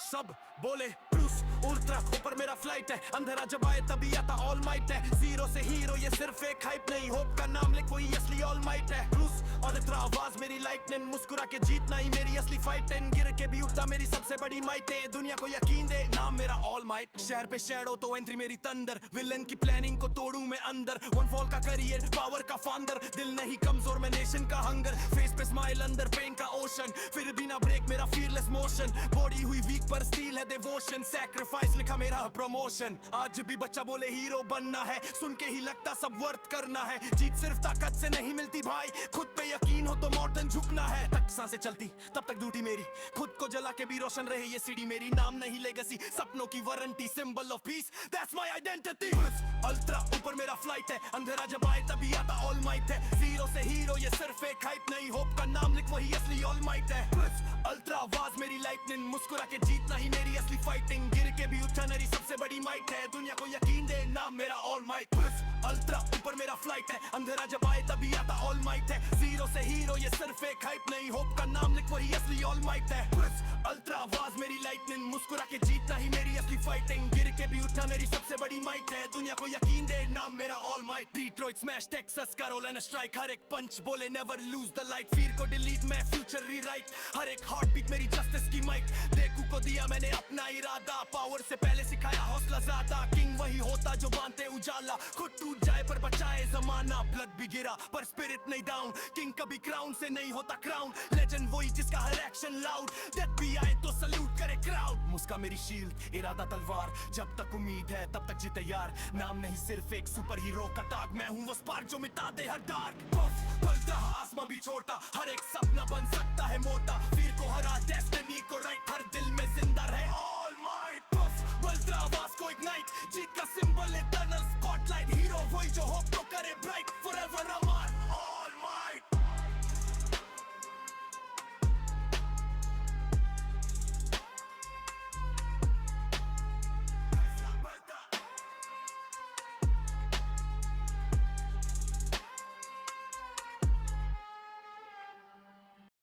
सब बोले ब्रूस उल्ट्रा, ऊपर मेरा फ्लाइट है, अंधेरा जब आए तभी आता ऑल माइट है। जीरो से हीरो ये सिर्फ एक हाइप नहीं, होप का नाम लिख वही असली ऑल माइट है। ब्रूस और इतना आवाज मेरी लाइटनिंग, मुस्कुरा के जीतना ही मेरी असली फाइट है। गिर के भी उठता मेरी सबसे बड़ी माइट है, दुनिया को यकीन दे नाम मेरा ऑल माइट। शहर पे शैडो तो एंट्री मेरी तंदर, विलन की प्लानिंग को तोड़ू मैं अंदर। वन फॉल का करियर पावर का फाउंडर, दिल नहीं कमजोर मैं नेशन का हंगर। फेस पे स्माइल अंदर पेन का ओशन, फिर भी ना ब्रेक मेरा फीयरलेस मोशन। बॉडी हुई वीक पर स्टील है डिवोशन, सैक्रिफाइस लिखा मेरा प्रमोशन। आज भी बच्चा बोले हीरो बनना है, सुन के ही लगता सब वर्थ करना है। जीत सिर्फ ताकत से नहीं मिलती भाई, खुद पे यकीन हो तो मॉडर्न झुकना है। तक सांसें चलती तब तक ड्यूटी मेरी, खुद को जला के भी रोशन रहे ये सीढ़ी मेरी। नाम नहीं लेगेसी, सपनों की warranty, symbol of peace, that's my identity. Ultra ऊपर मेरा फ्लाइट है, अंधेरा जब आए तभी आता ऑल माइट है। जीरो से हीरो ये सिर्फ एक हाइप नहीं, होप का नाम लिख वही असली ऑल माइट है। अल्ट्रा आवाज मेरी लाइटनिंग, मुस्कुरा के जीतना ही मेरी असली फाइटिंग। गिर के भी उठा मेरी सबसे बड़ी माइट है, दुनिया को यकीन दे नाम मेरा ऑल माइट। अल्ट्रा ऊपर मेरा फ्लाइट है, अंधेरा जब आए तभी आता ऑल माइट है। जीरो से हीरो ये सिर्फ एक हाइप नहीं, होप का नाम लिख वही असली ऑल माइट है। अल्ट्रा आवाज मेरी लाइटनिंग, मुस्कुरा के जीतना ही मेरी असली फाइटिंग। गिर के भी उठा मेरी सबसे बड़ी माइट है, दुनिया को यकीन दे नाम मेरा All Might. Detroit smash Texas Carolina strike, हर एक पंच बोले नेवर लूज द लाइट। फिर को डिलीट मैं फ्यूचर रीराइट, हर एक हार्ट बीट मेरी जस्टिस की माइक। देखू को दिया मैंने अपना इरादा, पावर से पहले सिखाया हौसला ज्यादा। किंग वही होता जो बांधते उजाला, खुद टूट जाए पर बचाए जमाना। ब्लड भी गिरा पर स्पिरिट नहीं डाउन, किंग कभी क्राउन से नहीं होता क्राउन। लेजेंड वही जिसका हर एक्शन लाउड, डेथ भी आए तो सल्यूट करे क्राउड। मुस्का मेरी शील्ड, इरादा तलवार, जब तक उम्मीद है तब तक जीते यार। नाम नहीं सिर्फ एक सुपर हीरो का ताग, मैं हूँ वो स्पार्क जो मिटा दे हर डार्क। पलटा आसमां भी छोटा, हर एक सपना बन सकता है मोटा। वीर को हरा डेस्टिनी को राइट, हर दिल में जिंदा रहे ऑल माइट। बल्टा आवाज को इग्नाइट, जीत का सिंबल है